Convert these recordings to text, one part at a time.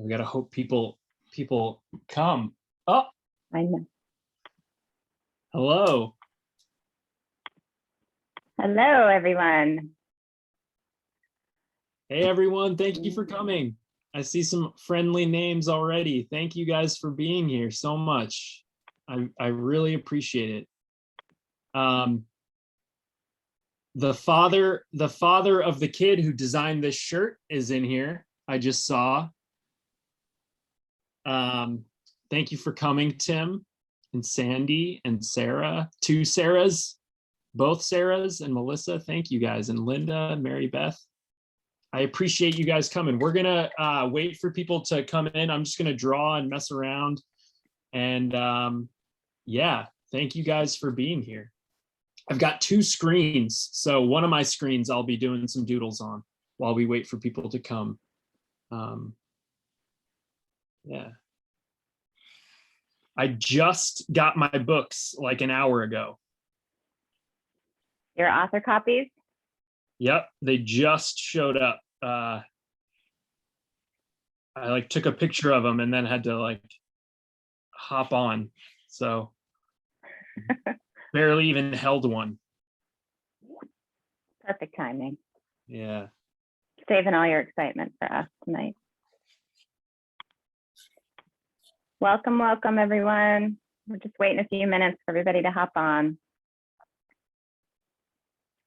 We gotta hope people come. Oh, I know. hello. Hello, everyone. Hey, everyone. Thank you for coming. I see some friendly names already. Thank you guys for being here so much. I really appreciate it. The father of the kid who designed this shirt is in here. I just saw. Thank you for coming, Tim and Sandy and Sarah. Two Sarahs, both Sarahs and Melissa. Thank you guys. And Linda and Mary Beth. I appreciate you guys coming. We're gonna wait for people to come in. I'm just gonna draw and mess around. And yeah, thank you guys for being here. I've got two screens. So one of my screens I'll be doing some doodles on while we wait for people to come. Yeah. I just got my books like an hour ago. Your author copies? Yep, they just showed up. I like took a picture of them and then had to like hop on. So barely even held one. Perfect timing. Yeah. Saving all your excitement for us tonight. Welcome, welcome, everyone. We're just waiting a few minutes for everybody to hop on.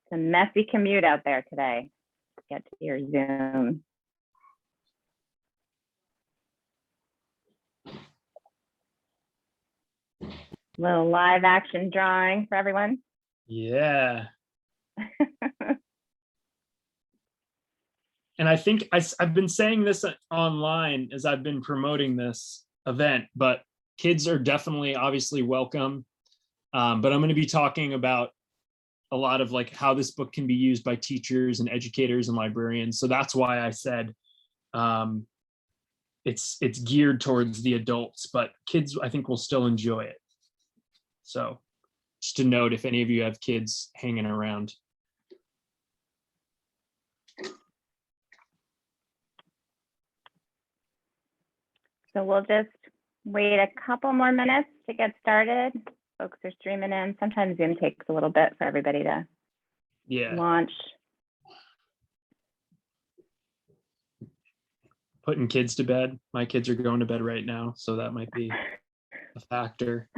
It's a messy commute out there today to get to your Zoom. Little live action drawing for everyone. Yeah. And I think I've been saying this online as I've been promoting this event, but kids are definitely obviously welcome. But I'm going to be talking about a lot of like how this book can be used by teachers and educators and librarians. So that's why I said it's geared towards the adults, but kids I think will still enjoy it. So just to note, if any of you have kids hanging around. So we'll just wait a couple more minutes to get started. Folks are streaming in. Sometimes Zoom takes a little bit for everybody to launch. Putting kids to bed. My kids are going to bed right now, so that might be a factor.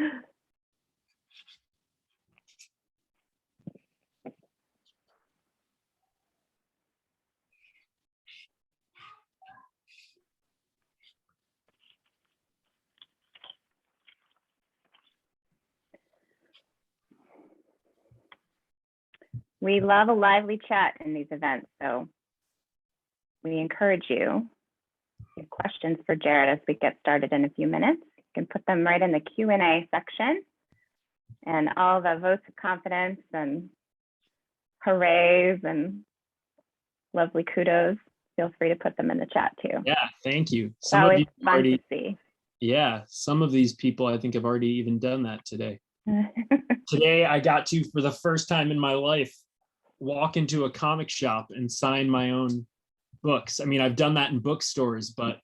We love a lively chat in these events, so we encourage you. Your questions for Jarrett as we get started in a few minutes. You can put them right in the Q&A section, and all the votes of confidence and hoorays and lovely kudos, feel free to put them in the chat too. Yeah, thank you. It's always fun to see. Yeah, some of these people I think have already even done that today. Today I got to, for the first time in my life, walk into a comic shop and sign my own books. I mean, I've done that in bookstores, but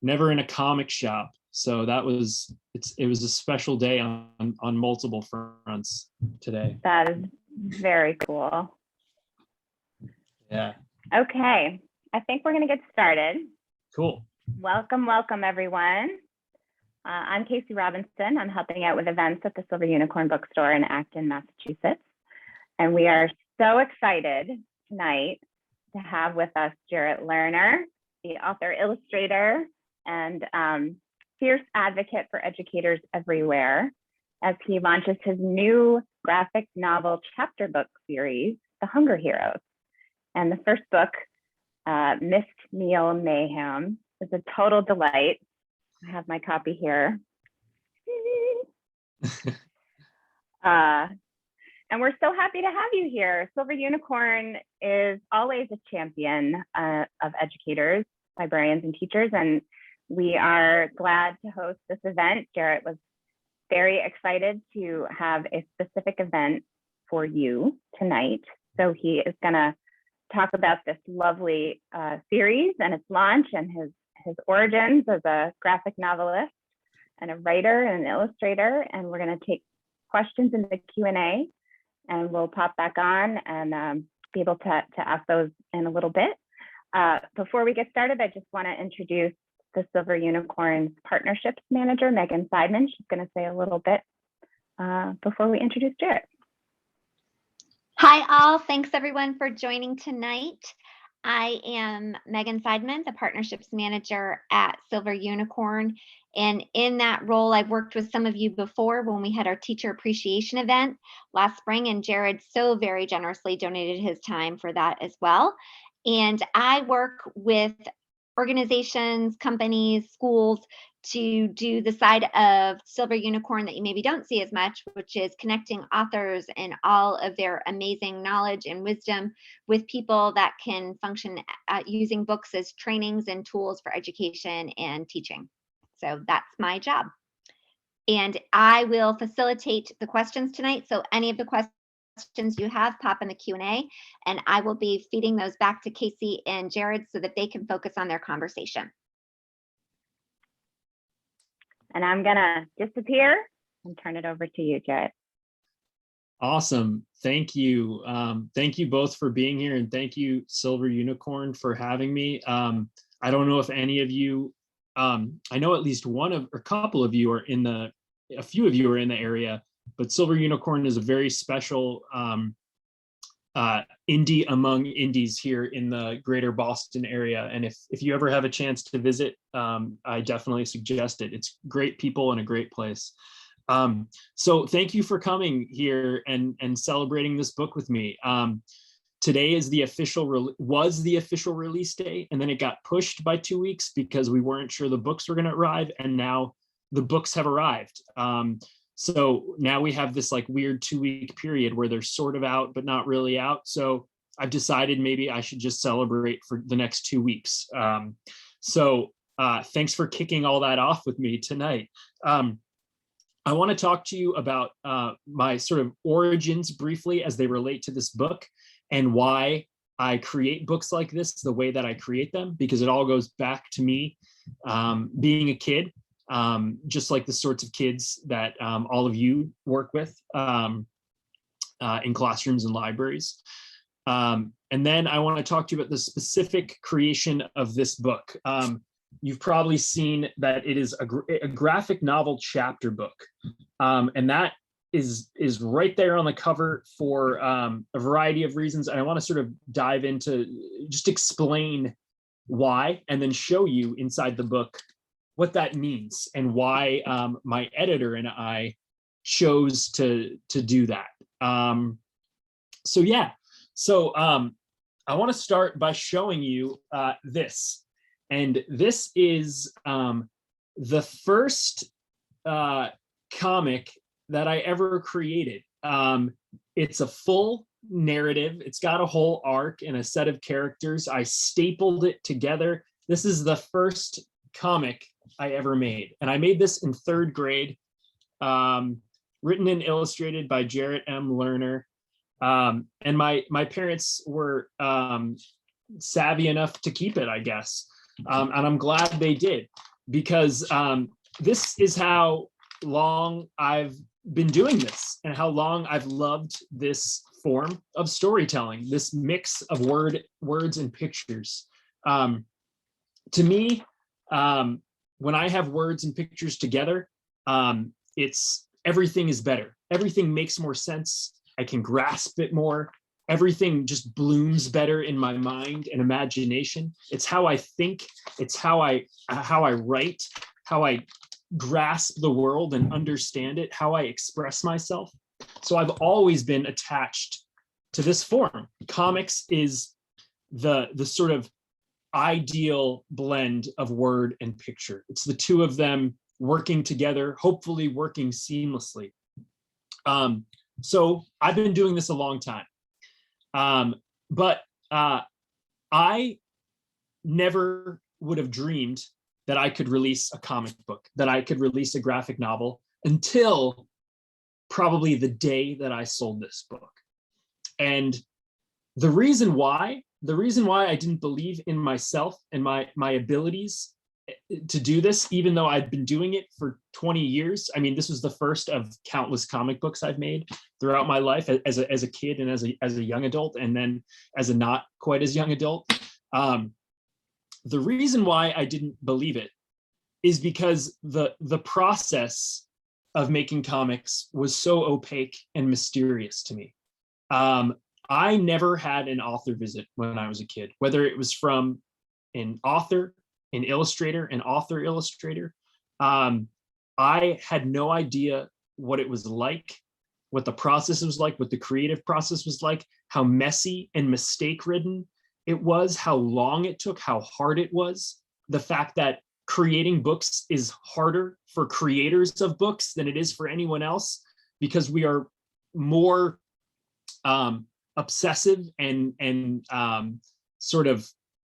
never in a comic shop. So that was, it was a special day on multiple fronts today. That is very cool. Yeah. Okay, I think we're gonna get started. Cool. Welcome, welcome everyone. I'm Casey Robinson. I'm helping out with events at the Silver Unicorn Bookstore in Acton, Massachusetts. And we are so excited tonight to have with us Jarrett Lerner, the author, illustrator, and fierce advocate for educators everywhere, as he launches his new graphic novel chapter book series, The Hunger Heroes. And the first book, Missing Mayhem, is a total delight. I have my copy here. And we're so happy to have you here. Silver Unicorn is always a champion of educators, librarians, and teachers, and we are glad to host this event. Jarrett was very excited to have a specific event for you tonight. So he is gonna talk about this lovely series and its launch and his origins as a graphic novelist and a writer and an illustrator. And we're going to take questions in the Q&A, and we'll pop back on and be able to ask those in a little bit. Before we get started, I just want to introduce the Silver Unicorn's Partnerships Manager, Megan Seidman. She's going to say a little bit before we introduce Jarrett. Hi all, thanks everyone for joining tonight. I am Megan Seidman, the Partnerships Manager at Silver Unicorn. And in that role, I've worked with some of you before when we had our teacher appreciation event last spring, and Jared so very generously donated his time for that as well. And I work with organizations, companies, schools to do the side of Silver Unicorn that you maybe don't see as much, which is connecting authors and all of their amazing knowledge and wisdom with people that can function using books as trainings and tools for education and teaching. So that's my job. And I will facilitate the questions tonight. So any of the questions you have, pop in the Q&A, and I will be feeding those back to Casey and Jared so that they can focus on their conversation. And I'm gonna disappear and turn it over to you, Jarrett. Awesome. Thank you. Thank you both for being here, and thank you, Silver Unicorn, for having me. I don't know if any of you, I know at least one of, or a couple of you are in the, a few of you are in the area, but Silver Unicorn is a very special indie among indies here in the greater Boston area. And if you ever have a chance to visit, I definitely suggest it. It's great people and a great place. So thank you for coming here and celebrating this book with me. Today is the official release day, and then it got pushed by 2 weeks because we weren't sure the books were going to arrive, and now the books have arrived. So now we have this like weird 2-week period where they're sort of out, but not really out. So I've decided maybe I should just celebrate for the next 2 weeks. Thanks for kicking all that off with me tonight. I want to talk to you about my sort of origins briefly as they relate to this book and why I create books like this the way that I create them, because it all goes back to me being a kid. Just like the sorts of kids that all of you work with in classrooms and libraries. And then I want to talk to you about the specific creation of this book. You've probably seen that it is a graphic novel chapter book. And that is right there on the cover for a variety of reasons. And I want to sort of dive into, just explain why, and then show you inside the book what that means and why my editor and I chose to do that. I want to start by showing you this. And this is the first comic that I ever created. It's a full narrative. It's got a whole arc and a set of characters. I stapled it together. This is the first comic I ever made. And I made this in 3rd grade, written and illustrated by Jarrett Lerner. And my parents were savvy enough to keep it, I guess. And I'm glad they did, because this is how long I've been doing this and how long I've loved this form of storytelling, this mix of words and pictures. To me, when I have words and pictures together, it's everything is better. Everything makes more sense. I can grasp it more. Everything just blooms better in my mind and imagination. It's how I think. It's how I write, how I grasp the world and understand it, how I express myself. So I've always been attached to this form. Comics is the sort of ideal blend of word and picture. It's the two of them working together, hopefully working seamlessly. So I've been doing this a long time. But I never would have dreamed that I could release a comic book, that I could release a graphic novel, until probably the day that I sold this book. And the reason why I didn't believe in myself and my abilities to do this, even though I'd been doing it for 20 years. I mean, this was the first of countless comic books I've made throughout my life as a kid and as a young adult, and then as a not quite as young adult. The reason why I didn't believe it is because the process of making comics was so opaque and mysterious to me. I never had an author visit when I was a kid, whether it was from an author, an illustrator, an author illustrator. I had no idea what it was like, what the process was like, what the creative process was like, how messy and mistake-ridden it was, how long it took, how hard it was. The fact that creating books is harder for creators of books than it is for anyone else, because we are more obsessive and sort of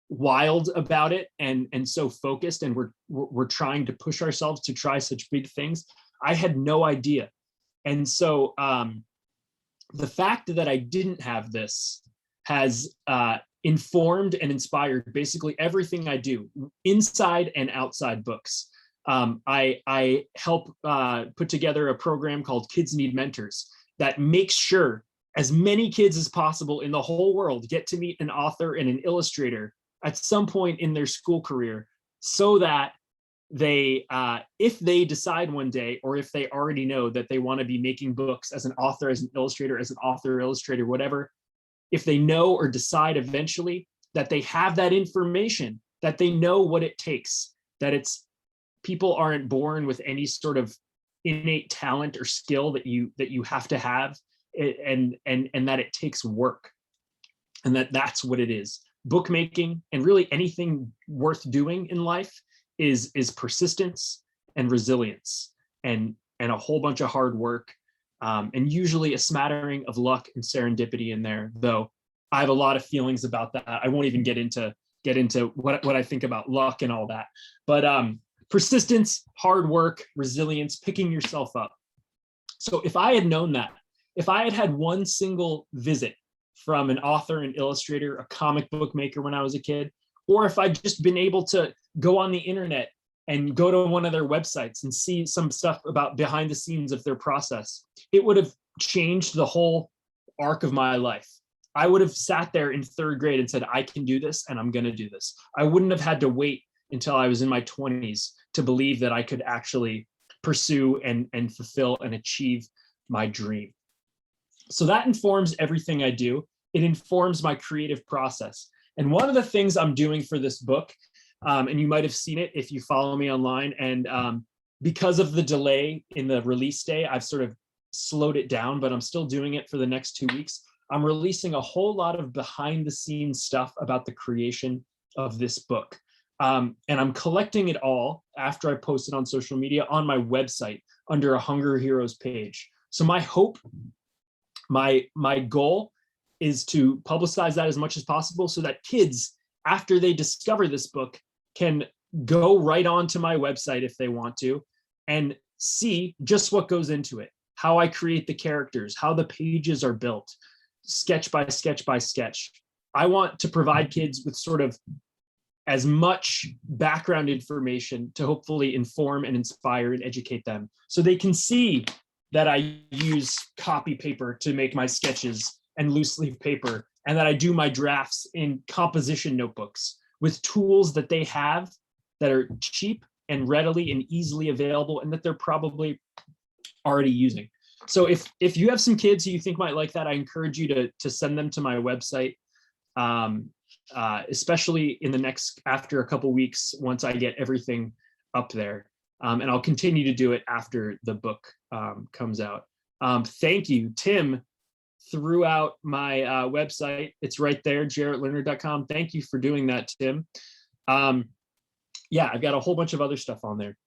wild about it, and so focused, and we're trying to push ourselves to try such big things. I had no idea. And so the fact that I didn't have this has informed and inspired basically everything I do, inside and outside books. I help put together a program called Kids Need Mentors that makes sure as many kids as possible in the whole world get to meet an author and an illustrator at some point in their school career, so that they, if they decide one day, or if they already know that they want to be making books as an author, as an illustrator, as an author, illustrator, whatever, if they know or decide eventually that they have that information, that they know what it takes, that it's, people aren't born with any sort of innate talent or skill that you have to have, and that it takes work, and that's what it is. Bookmaking, and really anything worth doing in life, is persistence and resilience, and a whole bunch of hard work, and usually a smattering of luck and serendipity in there, though I have a lot of feelings about that. I won't even get into what I think about luck and all that. But persistence, hard work, resilience, picking yourself up. So if I had known that, if I had had one single visit from an author, an illustrator, a comic book maker when I was a kid, or if I'd just been able to go on the internet and go to one of their websites and see some stuff about behind the scenes of their process, it would have changed the whole arc of my life. I would have sat there in third grade and said, I can do this, and I'm going to do this. I wouldn't have had to wait until I was in my 20s to believe that I could actually pursue and fulfill and achieve my dream. So that informs everything I do. It informs my creative process. And one of the things I'm doing for this book, and you might have seen it if you follow me online, and because of the delay in the release day, I've sort of slowed it down, but I'm still doing it for the next 2 weeks. I'm releasing a whole lot of behind the scenes stuff about the creation of this book. And I'm collecting it all after I post it on social media on my website under a Hunger Heroes page. So my hope, my goal is to publicize that as much as possible, so that kids, after they discover this book, can go right onto my website if they want to and see just what goes into it, how I create the characters, how the pages are built, sketch by sketch by sketch. I want to provide kids with sort of as much background information to hopefully inform and inspire and educate them, so they can see that I use copy paper to make my sketches and loose leaf paper, and that I do my drafts in composition notebooks with tools that they have that are cheap and readily and easily available, and that they're probably already using. So if you have some kids who you think might like that, I encourage you to send them to my website, especially in the next, after a couple weeks, once I get everything up there. And I'll continue to do it after the book comes out. Thank you. Tim threw out my website. It's right there, jarrettlerner.com. Thank you for doing that, Tim. Yeah, I've got a whole bunch of other stuff on there.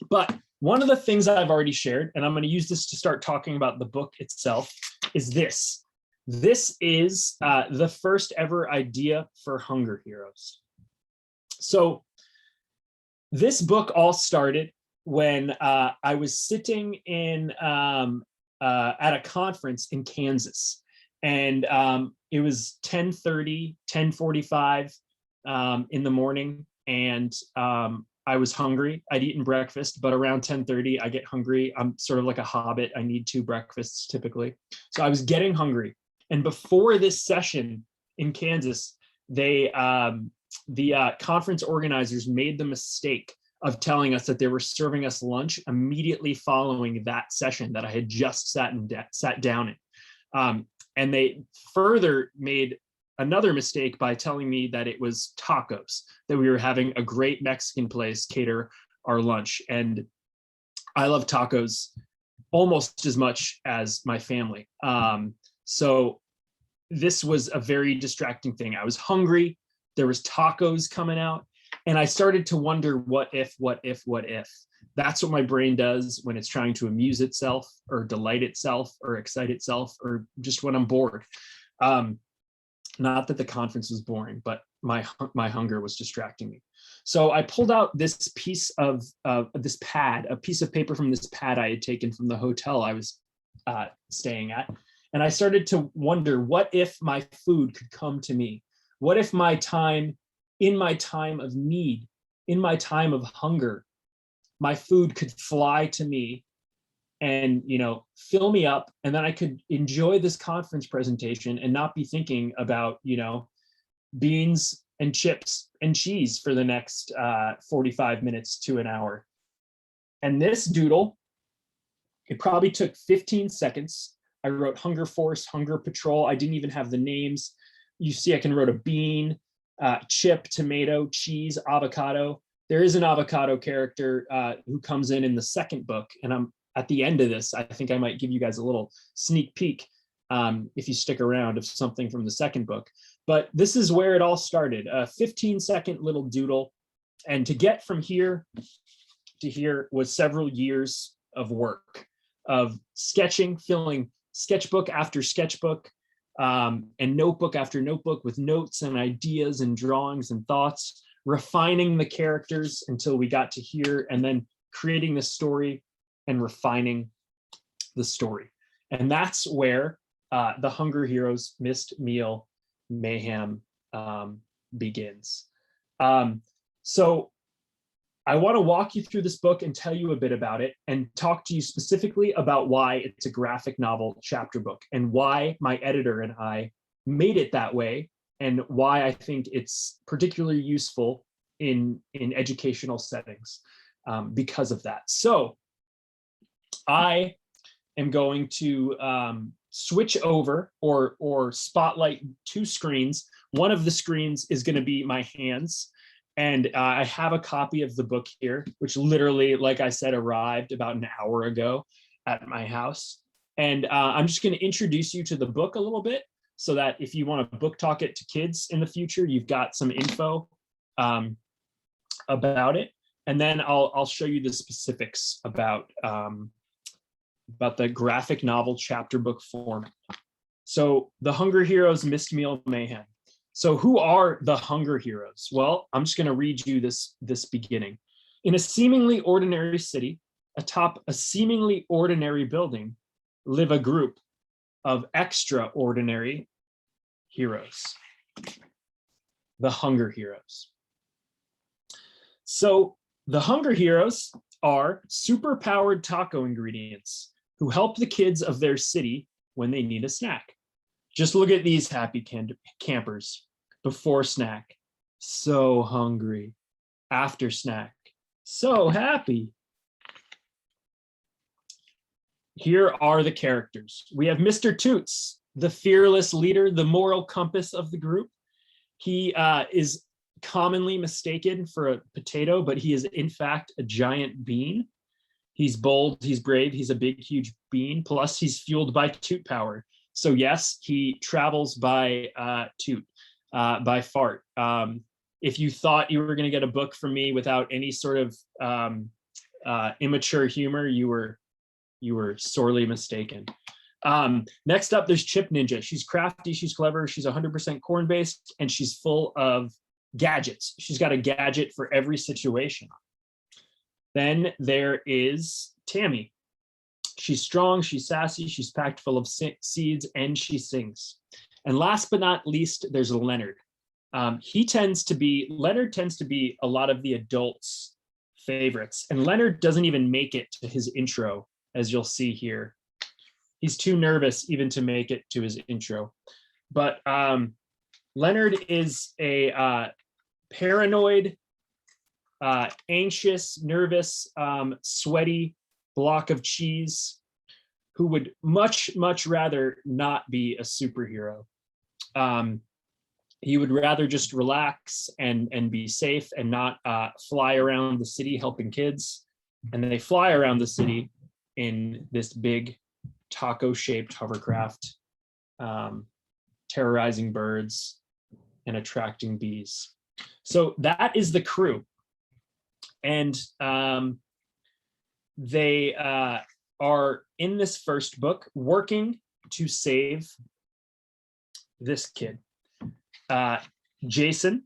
But one of the things I've already shared, and I'm going to use this to start talking about the book itself, is this. This is the first ever idea for Hunger Heroes. So this book all started when I was sitting in at a conference in Kansas, and it was 10:30, 10:45 in the morning, and I was hungry. I'd eaten breakfast, but around 10:30, I get hungry. I'm sort of like a hobbit. I need 2 breakfasts typically. So I was getting hungry. And before this session in Kansas, the conference organizers made the mistake of telling us that they were serving us lunch immediately following that session that I had just sat down in. And they further made another mistake by telling me that it was tacos, that we were having a great Mexican place cater our lunch. And I love tacos almost as much as my family. So this was a very distracting thing. I was hungry, there was tacos coming out, and I started to wonder, what if? That's what my brain does when it's trying to amuse itself or delight itself or excite itself, or just when I'm bored. Not that the conference was boring, but my hunger was distracting me. So I pulled out this piece of this pad, a piece of paper from this pad I had taken from the hotel I was staying at. And I started to wonder, what if my food could come to me? What if in my time of need, in my time of hunger, my food could fly to me and, fill me up, and then I could enjoy this conference presentation and not be thinking about, beans and chips and cheese for the next 45 minutes to an hour. And this doodle, it probably took 15 seconds. I wrote Hunger Force, Hunger Patrol. I didn't even have the names. You see, I can wrote a bean, chip, tomato, cheese, avocado. There is an avocado character who comes in the second book, and I'm at the end of this. I think I might give you guys a little sneak peek if you stick around, of something from the second book. But this is where it all started, a 15-second little doodle. And to get from here to here was several years of work, of sketching, filling sketchbook after sketchbook, and notebook after notebook with notes and ideas and drawings and thoughts, refining the characters until we got to here, and then creating the story and refining the story. And that's where the Hunger Heroes Missed Meal Mayhem begins. So I want to walk you through this book and tell you a bit about it, and talk to you specifically about why it's a graphic novel chapter book, and why my editor and I made it that way, and why I think it's particularly useful in educational settings because of that. So I am going to switch over or spotlight 2 screens. One of the screens is going to be my hands. And I have a copy of the book here, which literally, like I said, arrived about an hour ago at my house. And I'm just going to introduce you to the book a little bit, so that if you want to book talk it to kids in the future, you've got some info about it. And then I'll show you the specifics about the graphic novel chapter book format. So the Hunger Heroes Missed Meal Mayhem. So who are the Hunger Heroes? Well, I'm just going to read you this beginning. In a seemingly ordinary city, atop a seemingly ordinary building, live a group of extraordinary heroes, the Hunger Heroes. So the Hunger Heroes are superpowered taco ingredients who help the kids of their city when they need a snack. Just look at these happy campers. Before snack, so hungry. After snack, so happy. Here are the characters. We have Mr. Toots, the fearless leader, the moral compass of the group. He is commonly mistaken for a potato, but he is in fact a giant bean. He's bold, he's brave, he's a big, huge bean. Plus he's fueled by toot power. So yes, he travels by toot. By fart. If you thought you were going to get a book from me without any sort of immature humor, you were sorely mistaken. Next up, there's Chip Ninja. She's crafty, she's clever, she's 100% corn-based, and she's full of gadgets. She's got a gadget for every situation. Then there is Tammy. She's strong, she's sassy, she's packed full of seeds, and she sings. And last but not least, there's Leonard. Leonard tends to be a lot of the adults' favorites. And Leonard doesn't even make it to his intro, as you'll see here. He's too nervous even to make it to his intro. But Leonard is a paranoid, anxious, nervous, sweaty block of cheese who would much, much rather not be a superhero. He would rather just relax and be safe and not fly around the city helping kids. And then they fly around the city in this big taco-shaped hovercraft, terrorizing birds and attracting bees. So that is the crew. And they are in this first book working to save this kid. Jason,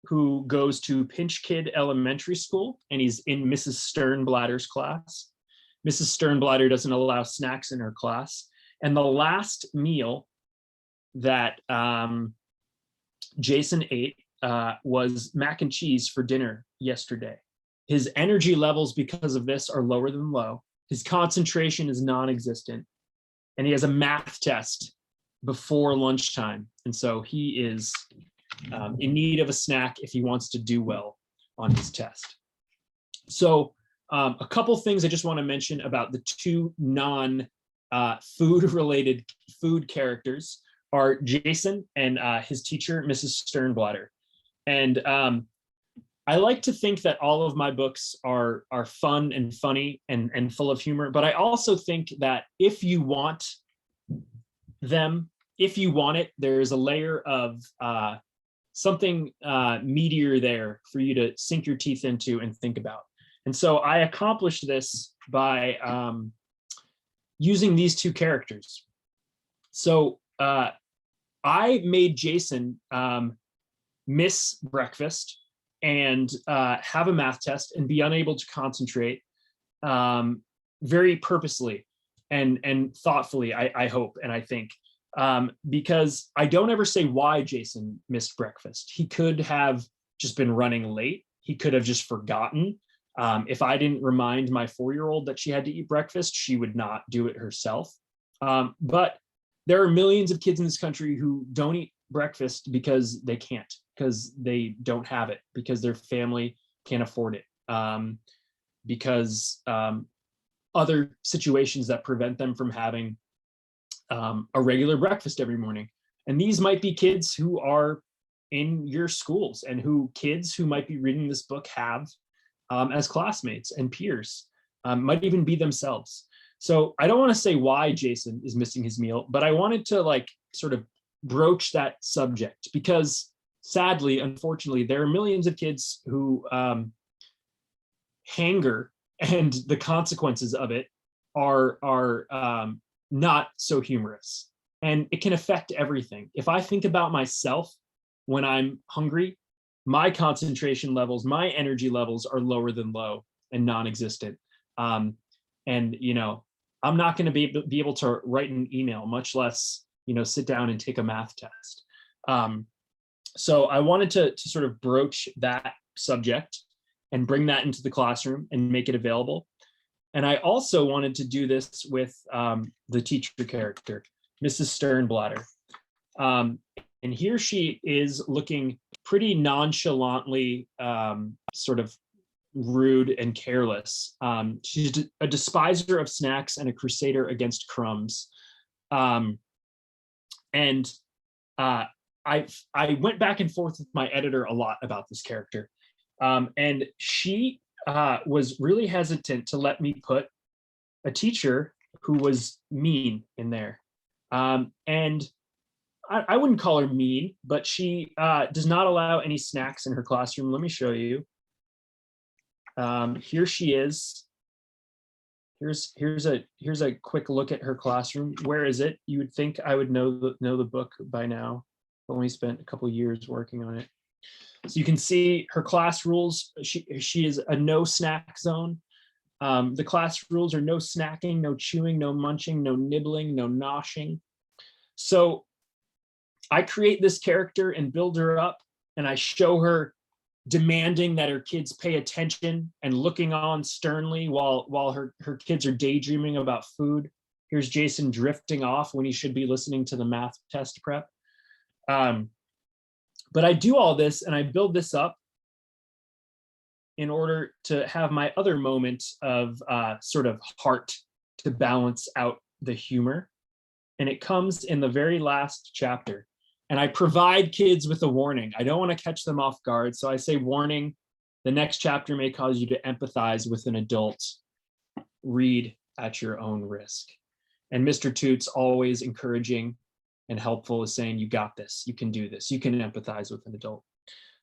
who goes to Pinch Kid Elementary School, and he's in Mrs. Sternblatter's class. Mrs. Sternblatter doesn't allow snacks in her class. And the last meal that Jason ate was mac and cheese for dinner yesterday. His energy levels because of this are lower than low. His concentration is non-existent. And he has a math test before lunchtime. And so he is in need of a snack if he wants to do well on his test. So a couple things I just want to mention about the two non-food related food characters are Jason and his teacher, Mrs. Sternblatter. And I like to think that all of my books are fun and funny and full of humor, but I also think that if you want them, if you want it, there's a layer of something meatier there for you to sink your teeth into and think about. And so I accomplished this by using these two characters. So I made Jason miss breakfast and have a math test and be unable to concentrate very purposely and thoughtfully, I hope and I think. Because I don't ever say why Jason missed breakfast. He could have just been running late. He could have just forgotten. If I didn't remind my 4-year-old that she had to eat breakfast, she would not do it herself. But there are millions of kids in this country who don't eat breakfast because they can't, because they don't have it, because their family can't afford it, because other situations that prevent them from having a regular breakfast every morning. And these might be kids who are in your schools and kids who might be reading this book have as classmates and peers, might even be themselves. So I don't want to say why Jason is missing his meal, but I wanted to sort of broach that subject because sadly, unfortunately, there are millions of kids who hunger and the consequences of it are not so humorous, and it can affect everything. If I think about myself when I'm hungry, my concentration levels, my energy levels are lower than low and non-existent. And I'm not going to be able to write an email, much less sit down and take a math test. So I wanted to sort of broach that subject and bring that into the classroom and make it available. And I also wanted to do this with the teacher character, Mrs. Sternblatter. And here she is looking pretty nonchalantly sort of rude and careless. She's a despiser of snacks and a crusader against crumbs. And I went back and forth with my editor a lot about this character. And she was really hesitant to let me put a teacher who was mean in there. And I wouldn't call her mean, but she does not allow any snacks in her classroom. Let me show you. Here she is. Here's a quick look at her classroom. Where is it? You would think I would know the book by now. I've only spent a couple years working on it. So you can see her class rules. She is a no snack zone. The class rules are no snacking, no chewing, no munching, no nibbling, no noshing. So I create this character and build her up and I show her demanding that her kids pay attention and looking on sternly while her kids are daydreaming about food. Here's Jason drifting off when he should be listening to the math test prep. But I do all this and I build this up in order to have my other moment of sort of heart to balance out the humor. And it comes in the very last chapter. And I provide kids with a warning. I don't want to catch them off guard. So I say, warning, the next chapter may cause you to empathize with an adult. Read at your own risk. And Mr. Toots, always encouraging and helpful, is saying, you got this, you can do this, you can empathize with an adult.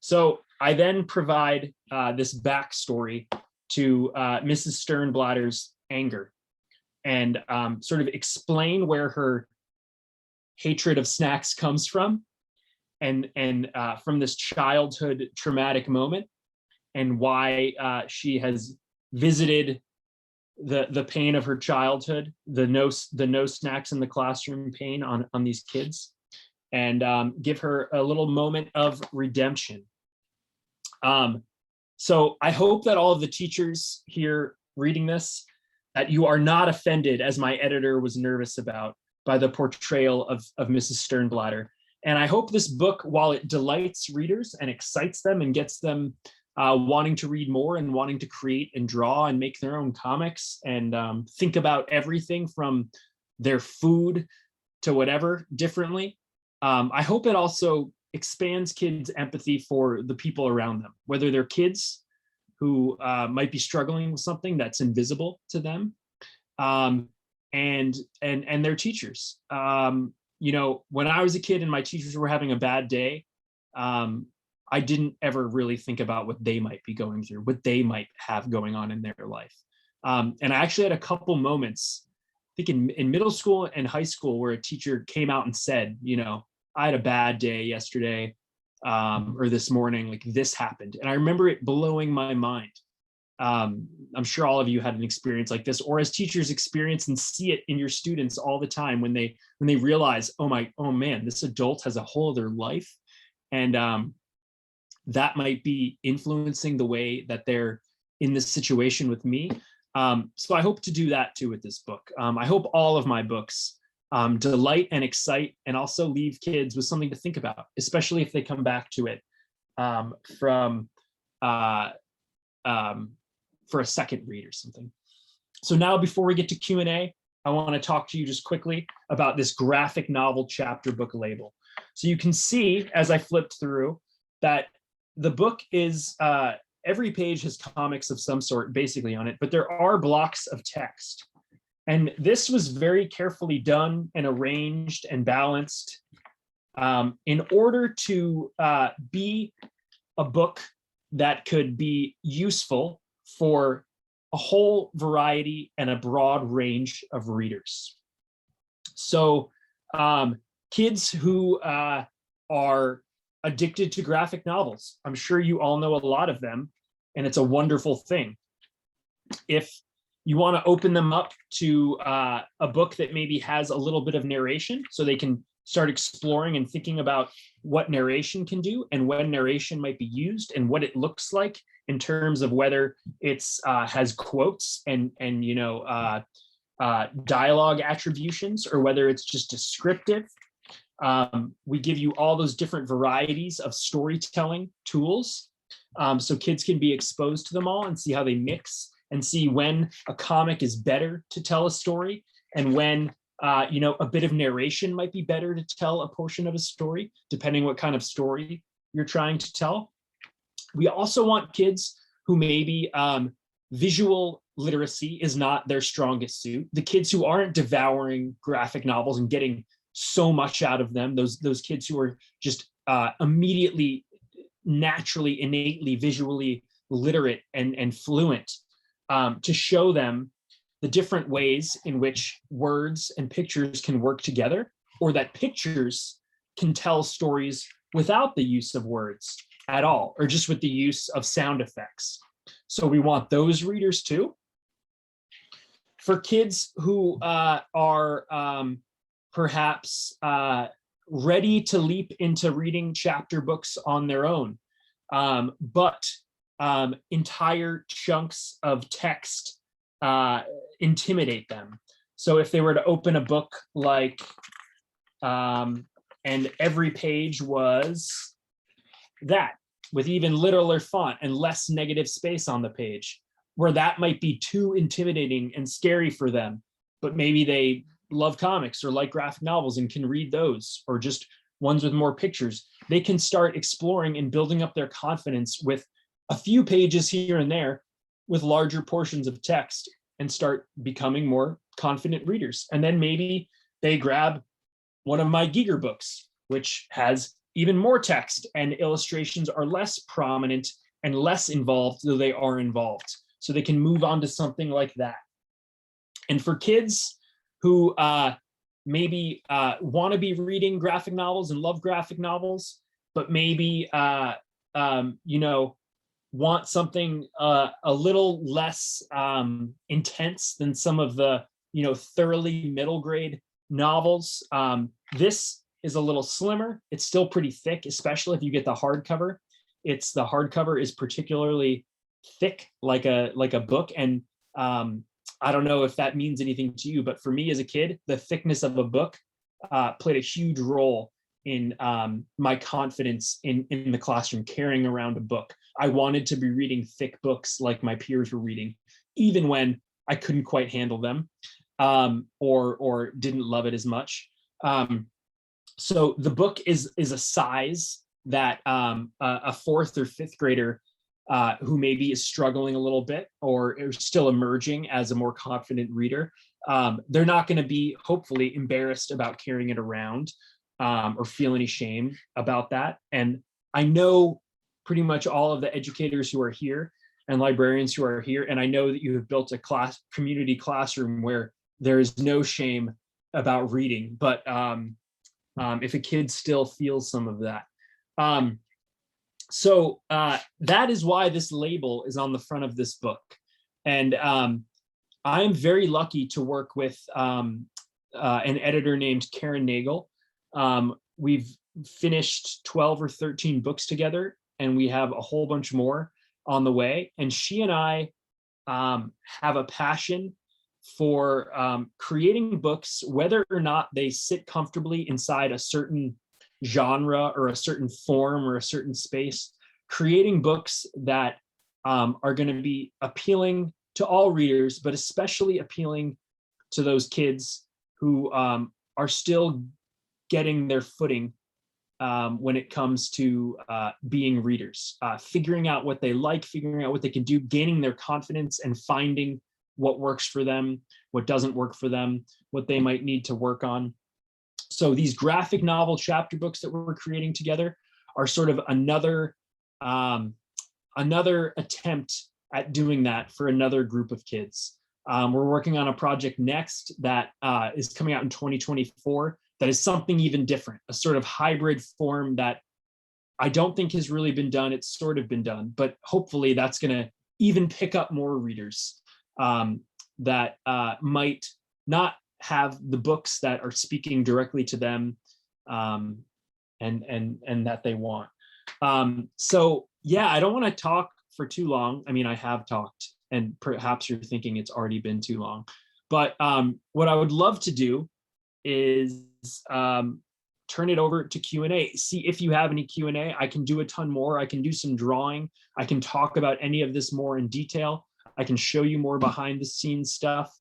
So I then provide this backstory to Mrs. Sternblatter's anger and sort of explain where her hatred of snacks comes from, and from this childhood traumatic moment, and why she has visited the pain of her childhood, the no snacks in the classroom pain on these kids, and give her a little moment of redemption. So I hope that all of the teachers here reading this, that you are not offended, as my editor was nervous about, by the portrayal of Mrs. Sternblatter. And I hope this book, while it delights readers and excites them and gets them wanting to read more and wanting to create and draw and make their own comics and think about everything from their food to whatever differently, I hope it also expands kids' empathy for the people around them, whether they're kids who might be struggling with something that's invisible to them, and their teachers. You know, when I was a kid and my teachers were having a bad day, I didn't ever really think about what they might be going through, what they might have going on in their life. And I actually had a couple moments, I think in middle school and high school, where a teacher came out and said, you know, I had a bad day yesterday, or this morning, like this happened. And I remember it blowing my mind. I'm sure all of you had an experience like this, or as teachers experience and see it in your students all the time when they realize, oh man, this adult has a whole other life. And that might be influencing the way that they're in this situation with me. So I hope to do that too with this book. I hope all of my books delight and excite, and also leave kids with something to think about, especially if they come back to it for a second read or something. So now, before we get to Q&A, I want to talk to you just quickly about this graphic novel chapter book label. So you can see, as I flipped through, that the book is, every page has comics of some sort basically on it, but there are blocks of text. And this was very carefully done and arranged and balanced in order to be a book that could be useful for a whole variety and a broad range of readers. So kids who are addicted to graphic novels, I'm sure you all know a lot of them, and it's a wonderful thing. If you want to open them up to a book that maybe has a little bit of narration, so they can start exploring and thinking about what narration can do and when narration might be used and what it looks like in terms of whether it's has quotes and you know, dialogue attributions, or whether it's just descriptive. We give you all those different varieties of storytelling tools, so kids can be exposed to them all and see how they mix, and see when a comic is better to tell a story, and when you know, a bit of narration might be better to tell a portion of a story, depending what kind of story you're trying to tell. We also want kids who maybe visual literacy is not their strongest suit. The kids who aren't devouring graphic novels and getting so much out of them, those kids who are just immediately, naturally, innately, visually literate and fluent, to show them the different ways in which words and pictures can work together, or that pictures can tell stories without the use of words at all, or just with the use of sound effects. So we want those readers too. For kids who are perhaps ready to leap into reading chapter books on their own, but entire chunks of text intimidate them. So if they were to open a book like, and every page was that, with even littler font and less negative space on the page, where that might be too intimidating and scary for them, but maybe they love comics or like graphic novels and can read those, or just ones with more pictures. They can start exploring and building up their confidence with a few pages here and there with larger portions of text, and start becoming more confident readers. And then maybe they grab one of my Giger books, which has even more text and illustrations are less prominent and less involved, though they are involved. So they can move on to something like that. And for kids who maybe want to be reading graphic novels and love graphic novels, but maybe want something a little less intense than some of the thoroughly middle grade novels, this is a little slimmer. It's still pretty thick, especially if you get the hardcover. The hardcover is particularly thick, like a book. And I don't know if that means anything to you, but for me as a kid, the thickness of a book played a huge role in my confidence in the classroom, carrying around a book. I wanted to be reading thick books like my peers were reading, even when I couldn't quite handle them or didn't love it as much. So the book is a size that a fourth or fifth grader who maybe is struggling a little bit or is still emerging as a more confident reader, they're not going to be hopefully embarrassed about carrying it around or feel any shame about that. And I know pretty much all of the educators who are here and librarians who are here, and I know that you have built a community classroom where there is no shame about reading, but if a kid still feels some of that. So that is why this label is on the front of this book. And I am very lucky to work with an editor named Karen Nagel. We've finished 12 or 13 books together, and we have a whole bunch more on the way. And she and I have a passion for creating books, whether or not they sit comfortably inside a certain genre or a certain form or a certain space, creating books that are going to be appealing to all readers, but especially appealing to those kids who are still getting their footing when it comes to being readers, figuring out what they like, figuring out what they can do, gaining their confidence and finding what works for them, what doesn't work for them, what they might need to work on. So these graphic novel chapter books that we're creating together are sort of another attempt at doing that for another group of kids. We're working on a project next that is coming out in 2024 that is something even different, a sort of hybrid form that I don't think has really been done. It's sort of been done, but hopefully that's going to even pick up more readers that might not have the books that are speaking directly to them and that they want. So yeah, I don't want to talk for too long. I mean, I have talked, and perhaps you're thinking it's already been too long, but what I would love to do is turn it over to Q&A. See if you have any Q&A. I can do a ton more. I can do some drawing. I can talk about any of this more in detail. I can show you more behind the scenes stuff,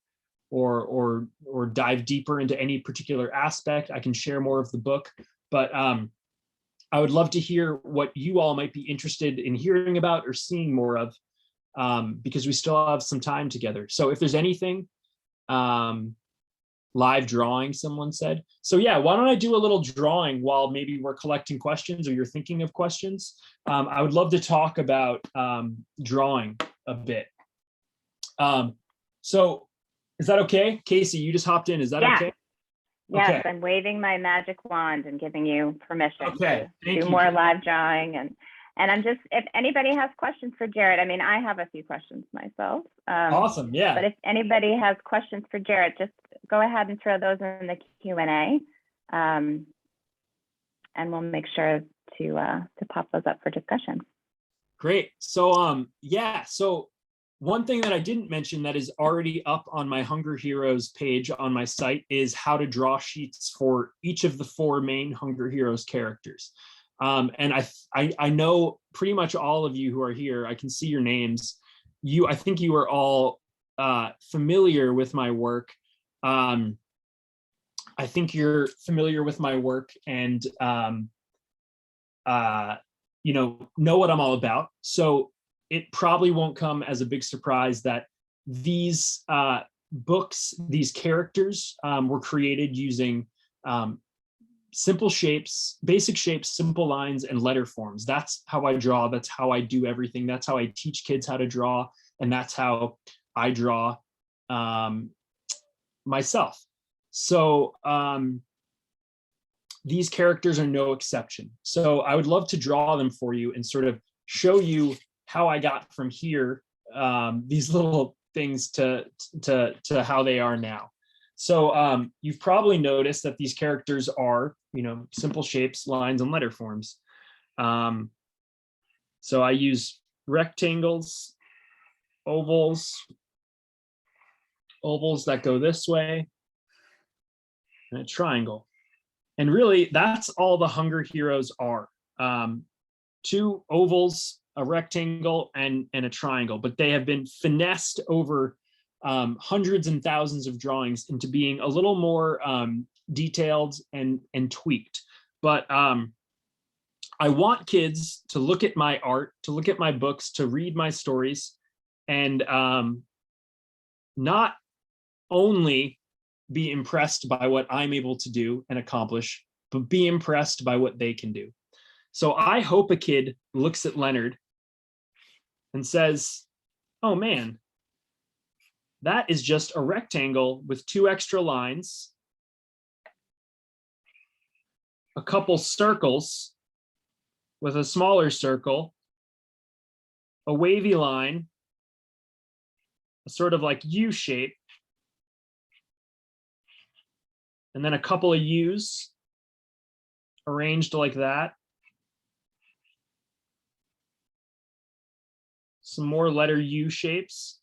or dive deeper into any particular aspect. I can share more of the book, but I would love to hear what you all might be interested in hearing about or seeing more of, because we still have some time together. So if there's anything, live drawing, someone said. So yeah, why don't I do a little drawing while maybe we're collecting questions or you're thinking of questions. I would love to talk about drawing a bit. So is that okay? Casey, you just hopped in. Is that okay? Yes, okay. I'm waving my magic wand and giving you permission to do more live drawing. And I'm just, if anybody has questions for Jarrett, I mean, I have a few questions myself. Awesome, yeah. But if anybody has questions for Jarrett, just go ahead and throw those in the Q&A. and we'll make sure to pop those up for discussion. Great. So yeah, so one thing that I didn't mention that is already up on my Hunger Heroes page on my site is how to draw sheets for each of the 4 main Hunger Heroes characters. And I know pretty much all of you who are here. I can see your names. I think you are all familiar with my work. I think you're familiar with my work and you know what I'm all about. So it probably won't come as a big surprise that these books, these characters were created using simple shapes, basic shapes, simple lines, and letter forms. That's how I draw. That's how I do everything. That's how I teach kids how to draw. And that's how I draw myself. So these characters are no exception. So I would love to draw them for you and sort of show you how I got from here, these little things to how they are now. So you've probably noticed that these characters are, you know, simple shapes, lines, and letter forms. So I use rectangles, ovals that go this way, and a triangle. And really, that's all the Hunger Heroes are. 2 ovals, a rectangle, and a triangle, but they have been finessed over hundreds and thousands of drawings into being a little more detailed and tweaked. But I want kids to look at my art, to look at my books, to read my stories, and not only be impressed by what I'm able to do and accomplish, but be impressed by what they can do. So I hope a kid looks at Leonard and says, oh man, that is just a rectangle with 2 extra lines, a couple circles with a smaller circle, a wavy line, a sort of like U shape, and then a couple of U's arranged like that. Some more letter U shapes.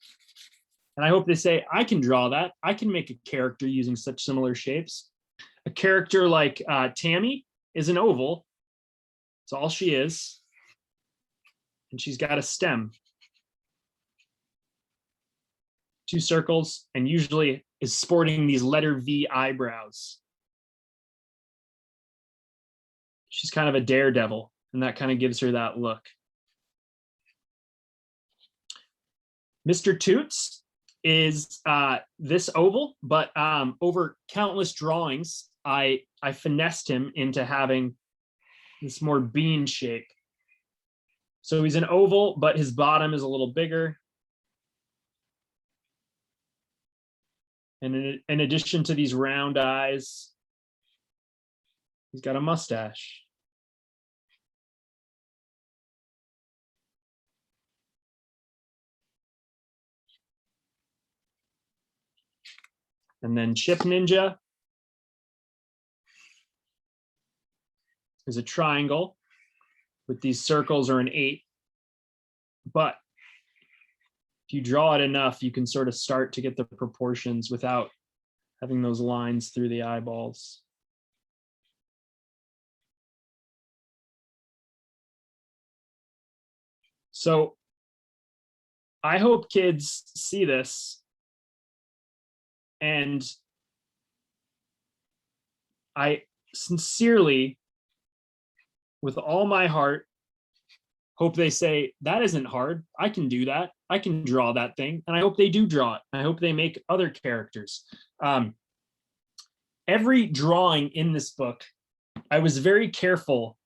And I hope they say, I can draw that. I can make a character using such similar shapes. A character like Tammy is an oval. That's all she is. And she's got a stem. 2 circles, and usually is sporting these letter V eyebrows. She's kind of a daredevil, and that kind of gives her that look. Mr. Toots is this oval, but over countless drawings, I finessed him into having this more bean shape. So he's an oval, but his bottom is a little bigger. And in addition to these round eyes, he's got a mustache. And then Chip Ninja is a triangle with these circles or an 8. But if you draw it enough, you can sort of start to get the proportions without having those lines through the eyeballs. So I hope kids see this, and I sincerely, with all my heart, hope they say, that isn't hard. I can do that. I can draw that thing. And I hope they do draw it. I hope they make other characters. Every drawing in this book, I was very careful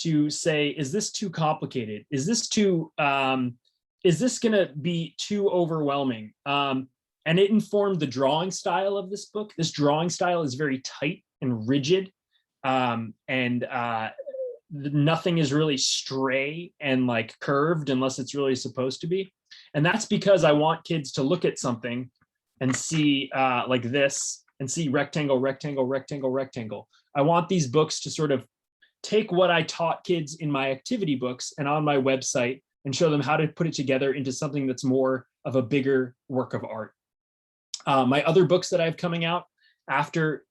to say, is this too complicated? Is this going to be too overwhelming? And it informed the drawing style of this book. This drawing style is very tight and rigid, and nothing is really stray and like curved unless it's really supposed to be. And that's because I want kids to look at something and see like this and see rectangle, rectangle, rectangle, rectangle. I want these books to sort of take what I taught kids in my activity books and on my website and show them how to put it together into something that's more of a bigger work of art. My other books that I have coming out after,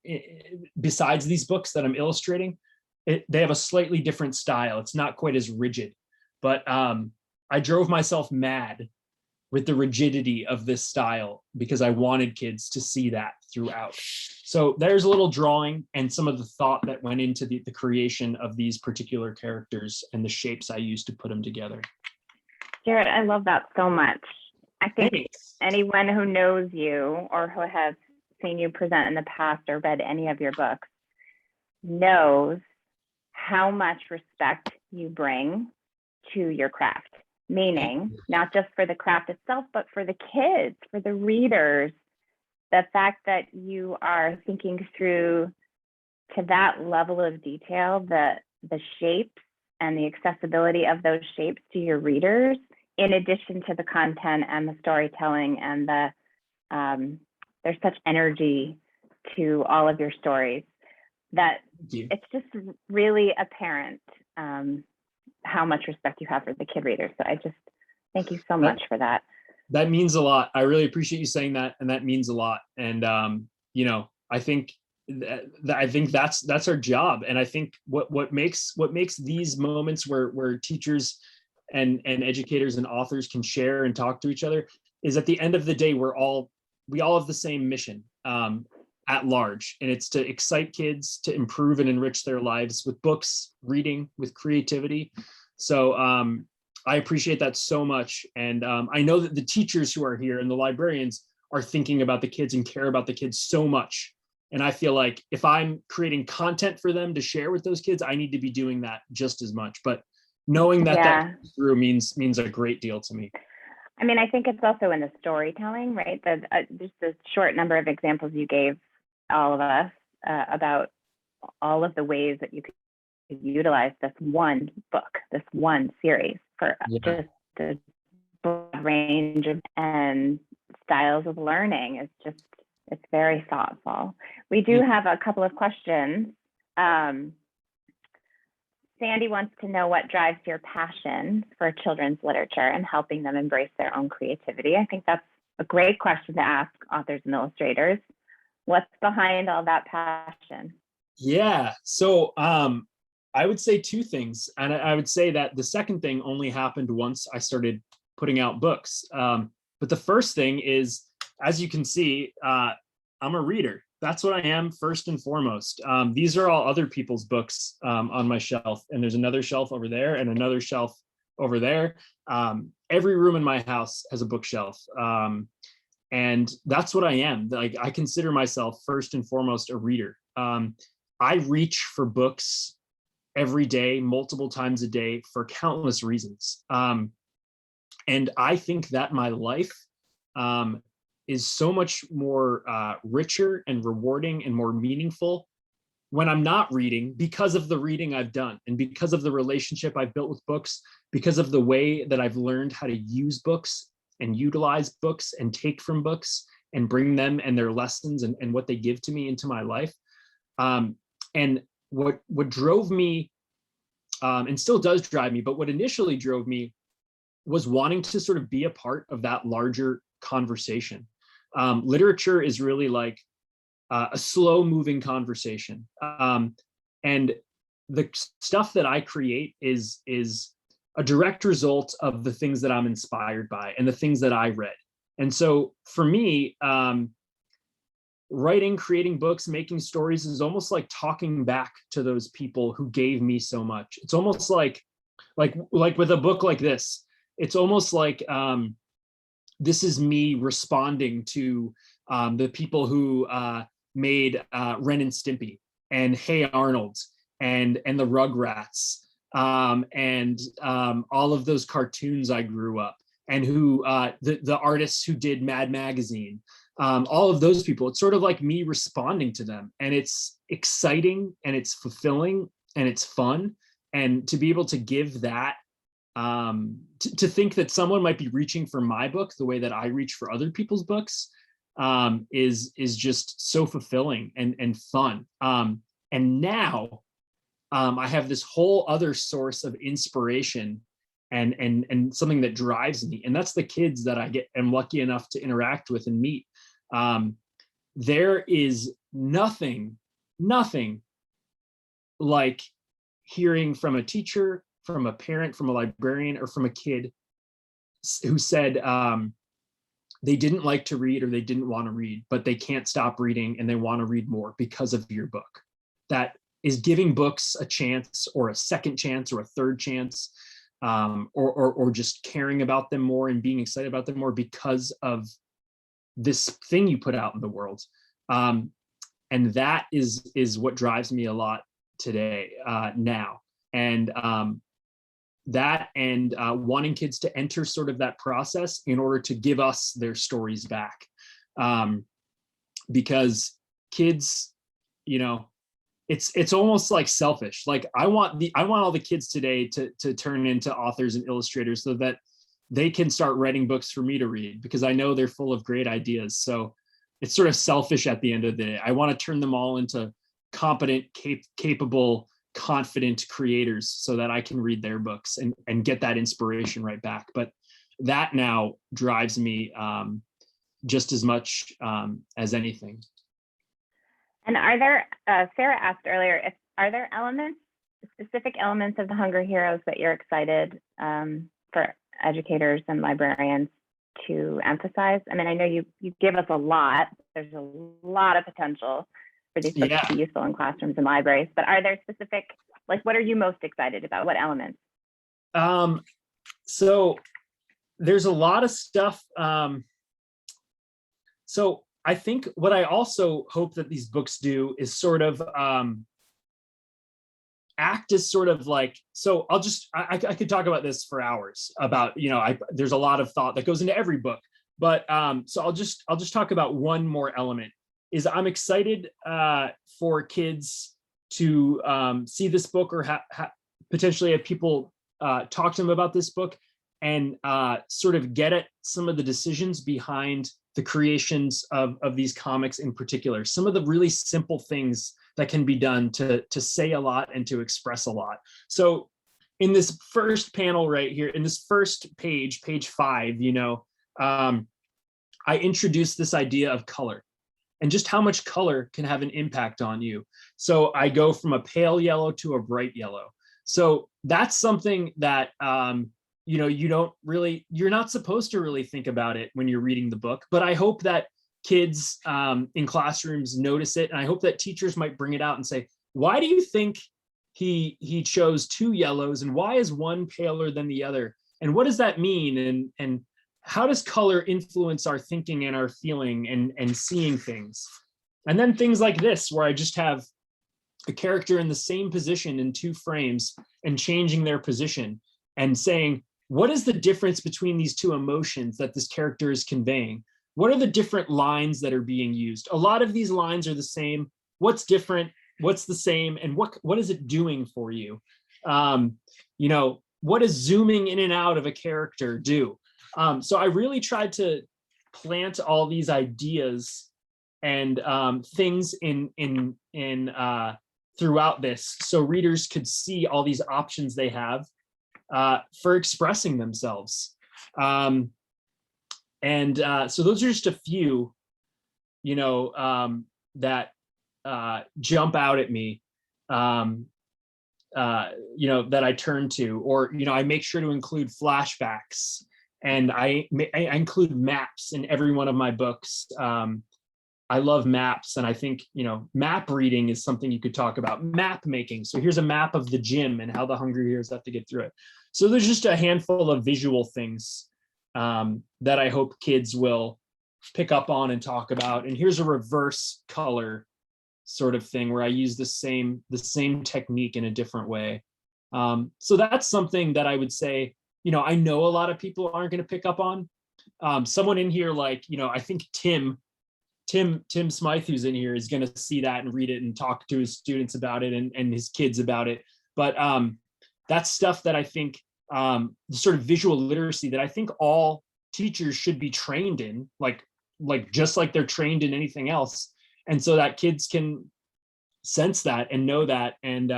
besides these books that I'm illustrating, they have a slightly different style. It's not quite as rigid, but I drove myself mad with the rigidity of this style because I wanted kids to see that throughout. So there's a little drawing and some of the thought that went into the creation of these particular characters and the shapes I used to put them together. Jarrett, I love that so much. I think Thanks. anyone who knows you or who has seen you present in the past or read any of your books knows how much respect you bring to your craft. Meaning, not just for the craft itself, but for the kids, for the readers, the fact that you are thinking through to that level of detail, the shapes and the accessibility of those shapes to your readers, in addition to the content and the storytelling and there's such energy to all of your stories that it's just really apparent how much respect you have for the kid readers. So I just thank you so much for that. That means a lot. I really appreciate you saying that, and that means a lot. And you know, I think that's our job. And I think what makes these moments where teachers and educators and authors can share and talk to each other is at the end of the day, we all have the same mission at large, and it's to excite kids to improve and enrich their lives with books, reading, with creativity. So I appreciate that so much. And I know that the teachers who are here and the librarians are thinking about the kids and care about the kids so much. And I feel like if I'm creating content for them to share with those kids, I need to be doing that just as much. But knowing that that comes through means a great deal to me. I mean, I think it's also in the storytelling, right? Just the short number of examples you gave all of us about all of the ways that you could utilize this one book, this one series for just a broad range of and styles of learning. It's very thoughtful. We do have a couple of questions. Sandy wants to know what drives your passion for children's literature and helping them embrace their own creativity. I think that's a great question to ask authors and illustrators. What's behind all that passion? Yeah, so I would say two things. And I would say that the second thing only happened once I started putting out books. But the first thing is, as you can see, I'm a reader. That's what I am first and foremost. These are all other people's books on my shelf. And there's another shelf over there and another shelf over there. Every room in my house has a bookshelf. And that's what I am. Like, I consider myself first and foremost a reader. I reach for books every day, multiple times a day, for countless reasons. And I think that my life is so much more richer and rewarding and more meaningful when I'm not reading, because of the reading I've done and because of the relationship I've built with books, because of the way that I've learned how to use books and utilize books and take from books and bring them and their lessons and what they give to me into my life. And what drove me, and still does drive me, but what initially drove me was wanting to sort of be a part of that larger conversation. Literature is really like a slow moving conversation. And the stuff that I create is a direct result of the things that I'm inspired by and the things that I read. And so for me, writing, creating books, making stories is almost like talking back to those people who gave me so much. It's almost like with a book like this, it's almost like this is me responding to the people who made Ren and Stimpy and Hey Arnold and the Rugrats and all of those cartoons I grew up, and who the artists who did Mad Magazine, all of those people. It's sort of like me responding to them, and it's exciting and it's fulfilling and it's fun. And to be able to give that, to think that someone might be reaching for my book the way that I reach for other people's books is just so fulfilling and fun. And now I have this whole other source of inspiration and something that drives me. And that's the kids that am lucky enough to interact with and meet. There is nothing like hearing from a teacher, from a parent, from a librarian, or from a kid who said they didn't like to read or they didn't want to read, but they can't stop reading and they want to read more because of your book. That is giving books a chance, or a second chance, or a third chance, or just caring about them more and being excited about them more because of this thing you put out in the world. And that is what drives me a lot today, now. And that and wanting kids to enter sort of that process in order to give us their stories back. Because kids, it's almost like selfish. Like I want all the kids today to turn into authors and illustrators so that they can start writing books for me to read, because I know they're full of great ideas. So it's sort of selfish at the end of the day. I want to turn them all into competent, capable, confident creators so that I can read their books and get that inspiration right back. But that now drives me just as much as anything. And are there, Sarah asked earlier, are there specific elements of the Hunger Heroes that you're excited for educators and librarians to emphasize? I mean, I know you give us a lot. There's a lot of potential for these books to be useful in classrooms and libraries, but are there specific, like, what are you most excited about? What elements? So there's a lot of stuff. So I think what I also hope that these books do is sort of act as sort of like, so I could talk about this for hours about, there's a lot of thought that goes into every book, but so I'll just talk about one more element. Is I'm excited for kids to see this book, or potentially have people talk to them about this book, and sort of get at some of the decisions behind the creations of these comics in particular. Some of the really simple things that can be done to say a lot and to express a lot. So in this first panel right here, in this first page 5, I introduced this idea of color and just how much color can have an impact on you. So I go from a pale yellow to a bright yellow. So that's something that, you're not supposed to really think about it when you're reading the book, but I hope that kids in classrooms notice it. And I hope that teachers might bring it out and say, why do you think he chose 2 yellows, and why is one paler than the other? And what does that mean? And how does color influence our thinking and our feeling and seeing things? And then things like this, where I just have a character in the same position in 2 frames and changing their position and saying, what is the difference between these 2 emotions that this character is conveying? What are the different lines that are being used? A lot of these lines are the same. What's different? What's the same? And what is it doing for you? What does zooming in and out of a character do? So I really tried to plant all these ideas and things in throughout this, so readers could see all these options they have for expressing themselves. So those are just a few, that jump out at me, that I turn to, or, I make sure to include flashbacks, and I include maps in every one of my books. I love maps, and I think, map reading is something you could talk about. Map making. So here's a map of the gym and how the Hungry Heroes have to get through it. So there's just a handful of visual things that I hope kids will pick up on and talk about. And here's a reverse color sort of thing where I use the same technique in a different way. So that's something that I would say, I know a lot of people aren't going to pick up on. Someone in here, like, I think Tim Smythe, who's in here, is going to see that and read it and talk to his students about it and his kids about it. But that's stuff that I think, the sort of visual literacy that I think all teachers should be trained in, like just like they're trained in anything else. And so that kids can sense that and know that, and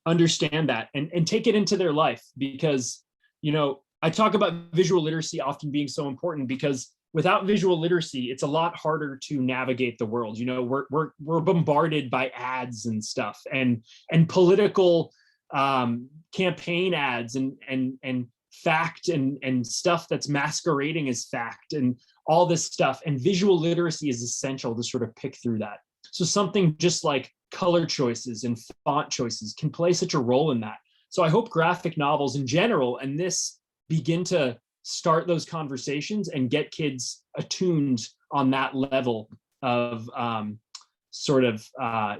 understand that and take it into their life, because, you know, I talk about visual literacy often being so important because without visual literacy, it's a lot harder to navigate the world. You know, we're bombarded by ads and stuff, and political campaign ads and fact and stuff that's masquerading as fact and all this stuff. And visual literacy is essential to sort of pick through that. So something just like color choices and font choices can play such a role in that. So I hope graphic novels in general and this begin to start those conversations and get kids attuned on that level of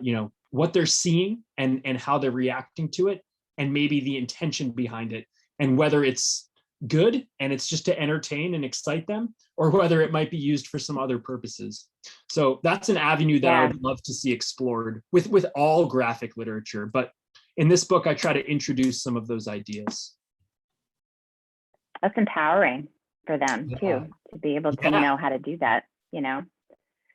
you know, what they're seeing and how they're reacting to it, and maybe the intention behind it, and whether it's good and it's just to entertain and excite them, or whether it might be used for some other purposes. So that's an avenue that I would love to see explored with all graphic literature. But in this book, I try to introduce some of those ideas. That's empowering for them too, to be able to know how to do that, you know?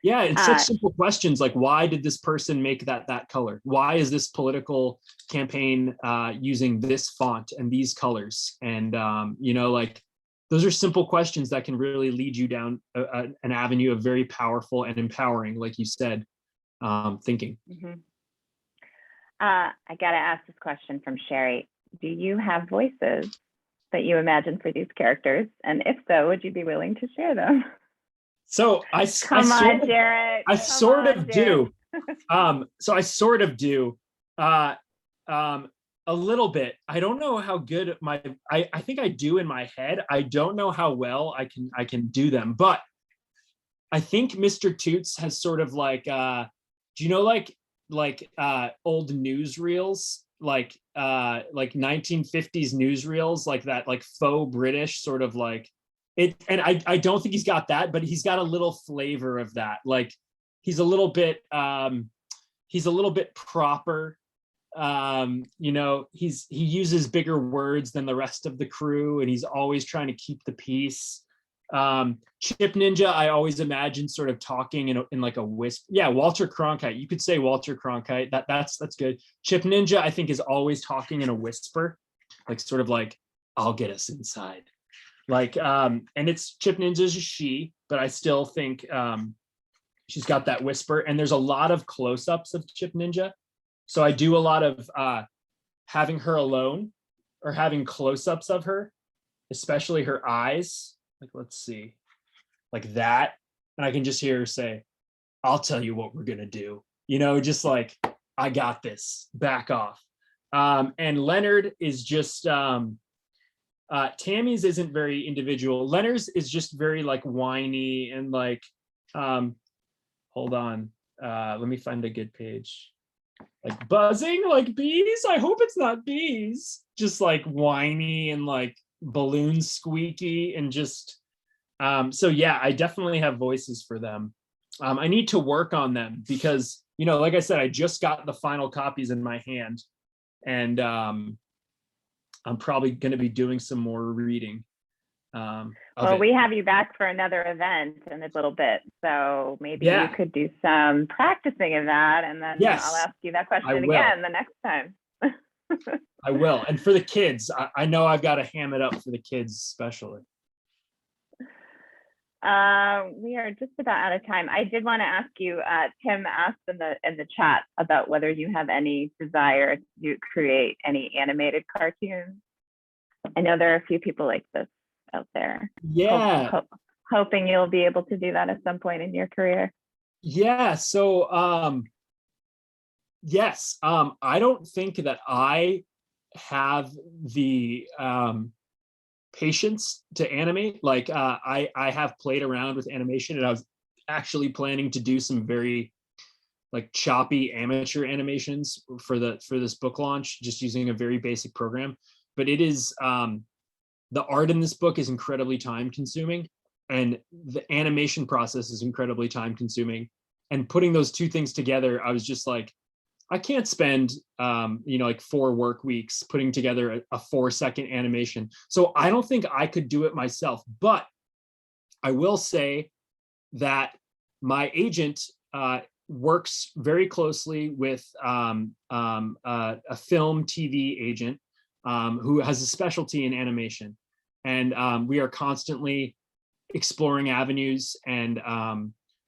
Yeah, it's such simple questions like, why did this person make that color? Why is this political campaign using this font and these colors? And, you know, like, those are simple questions that can really lead you down an avenue of very powerful and empowering, like you said, thinking. Mm-hmm. I got to ask this question from Sherry. Do you have voices that you imagine for these characters? And if so, would you be willing to share them? So I sort of do. So I sort of do a little bit. I don't know how good I think I do in my head. I don't know how well I can do them, but I think Mr. Toots has sort of like, do you know, like old newsreels, like 1950s newsreels, like that, like faux British sort of like it. And I don't think he's got that, but he's got a little flavor of that. Like he's a little bit proper. You know, he uses bigger words than the rest of the crew, and he's always trying to keep the peace. Chip Ninja, I always imagine sort of talking in like a whisper. Yeah, Walter Cronkite. You could say Walter Cronkite. That's good. Chip Ninja, I think, is always talking in a whisper, like sort of like, I'll get us inside. Like, and it's Chip Ninja's a she, but I still think she's got that whisper. And there's a lot of close-ups of Chip Ninja. So I do a lot of having her alone or having close-ups of her, especially her eyes. Like, let's see, like that. And I can just hear her say, I'll tell you what we're going to do. You know, just like, I got this, back off. And Leonard is just, Tammy's isn't very individual. Leonard's is just very like whiny and like, hold on. Let me find a good page. Like buzzing like bees. I hope it's not bees. Just like whiny and like balloon squeaky and just so yeah, I definitely have voices for them. I need to work on them because, you know, like I said, I just got the final copies in my hand, and I'm probably going to be doing some more reading. Well, we have you back for another event in a little bit, so maybe you could do some practicing of that, and then I'll ask you that question again the next time. I will. And for the kids, I know I've got to ham it up for the kids especially. We are just about out of time. I did want to ask you, Tim asked in the chat about whether you have any desire to create any animated cartoons. I know there are a few people like this out there. Yeah. Hoping you'll be able to do that at some point in your career. Yeah. So yes, I don't think that I have the patience to animate. Like I have played around with animation, and I was actually planning to do some very like choppy amateur animations for this book launch, just using a very basic program. But it is the art in this book is incredibly time consuming, and the animation process is incredibly time consuming. And putting those two things together, I was just like, I can't spend, you know, like 4 work weeks putting together a 4-second animation. So I don't think I could do it myself. But I will say that my agent works very closely with a film TV agent who has a specialty in animation. And we are constantly exploring avenues and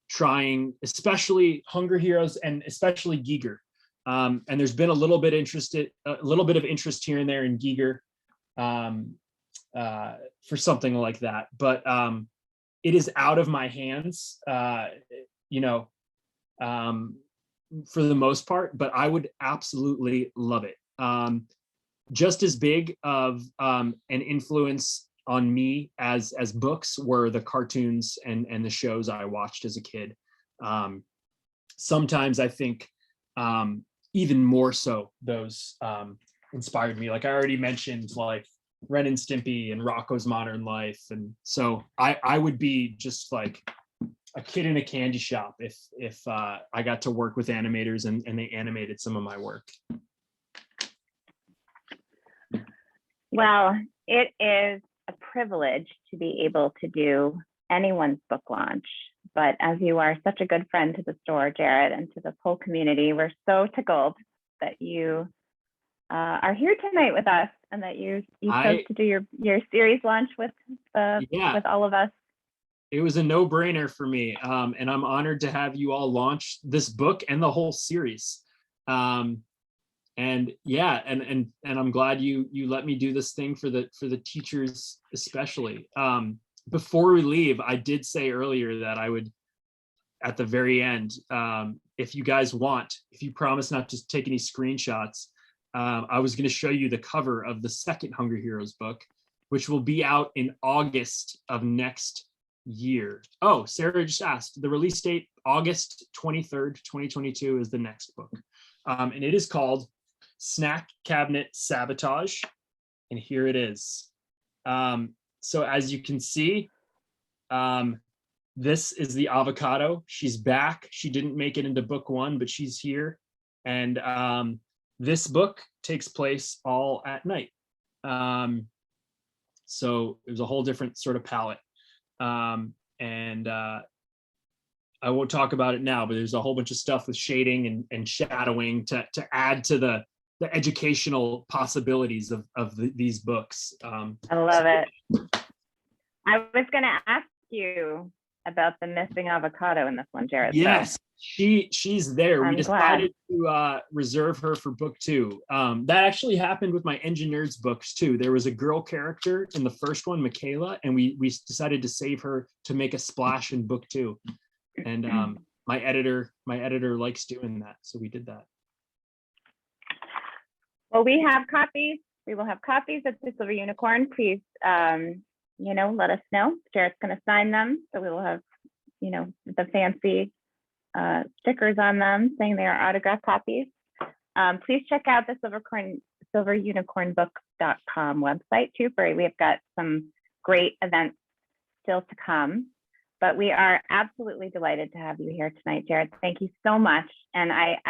trying, especially Hunger Heroes and especially Giger. And there's been a little bit of interest here and there in Giger for something like that. But it is out of my hands, for the most part, but I would absolutely love it. Just as big of an influence on me as books were the cartoons and the shows I watched as a kid. Sometimes I think even more so those inspired me. Like I already mentioned, like Ren and Stimpy and Rocko's Modern Life. And so I would be just like a kid in a candy shop if I got to work with animators and they animated some of my work. Well, it is a privilege to be able to do anyone's book launch. But as you are such a good friend to the store, Jarrett, and to the whole community, we're so tickled that you are here tonight with us and that you chose to do your series launch with all of us. It was a no-brainer for me, and I'm honored to have you all launch this book and the whole series. And yeah, and I'm glad you let me do this thing for the teachers especially. Before we leave, I did say earlier that I would, at the very end, if you guys want, if you promise not to take any screenshots, I was going to show you the cover of the second Hunger Heroes book, which will be out in August of next year. Oh, Sarah just asked, the release date, August 23rd, 2022 is the next book. And it is called Snack Cabinet Sabotage. And here it is. So as you can see, this is the avocado. She's back. She didn't make it into book one, but she's here. And this book takes place all at night. So it was a whole different sort of palette. And I won't talk about it now, but there's a whole bunch of stuff with shading and shadowing to add to the educational possibilities of these books. I love it. I was going to ask you about the missing avocado in this one, Jarrett. Yes, so. she's there. I'm we decided to reserve her for book two. That actually happened with my Engineers books too. There was a girl character in the first one, Michaela, and we decided to save her to make a splash in book two. And my editor likes doing that, so we did that. Well, we have copies. We will have copies at the Silver Unicorn. Please, let us know. Jarrett's going to sign them, so we will have, the fancy stickers on them saying they are autographed copies. Please check out the silverunicornbooks.com website too. We have got some great events still to come, but we are absolutely delighted to have you here tonight, Jarrett. Thank you so much. And I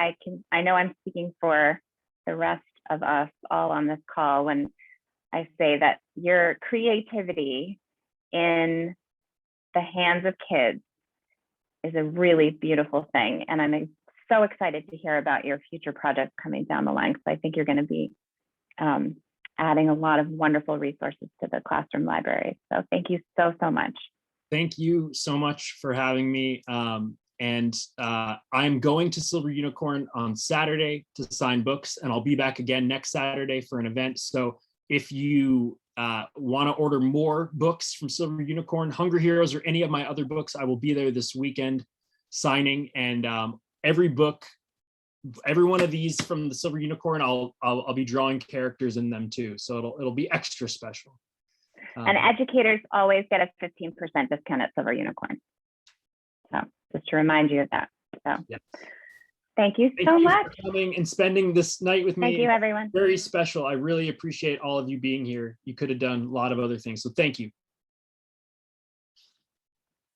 know I'm speaking for the rest of us all on this call when I say that your creativity in the hands of kids is a really beautiful thing. And I'm so excited to hear about your future projects coming down the line, because I think you're going to be adding a lot of wonderful resources to the classroom library. So thank you so much. Thank you so much for having me. And I'm going to Silver Unicorn on Saturday to sign books, and I'll be back again next Saturday for an event. So if you want to order more books from Silver Unicorn, Hunger Heroes, or any of my other books, I will be there this weekend signing. And every book, every one of these from the Silver Unicorn, I'll be drawing characters in them too. So it'll be extra special. And educators always get a 15% discount at Silver Unicorn. So just to remind you of that. So yep. Thank you so much for coming and spending this night with me. Thank you, everyone. Very special. I really appreciate all of you being here. You could have done a lot of other things. So thank you.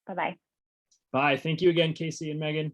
Bye-bye. Bye. Thank you again, Casey and Megan.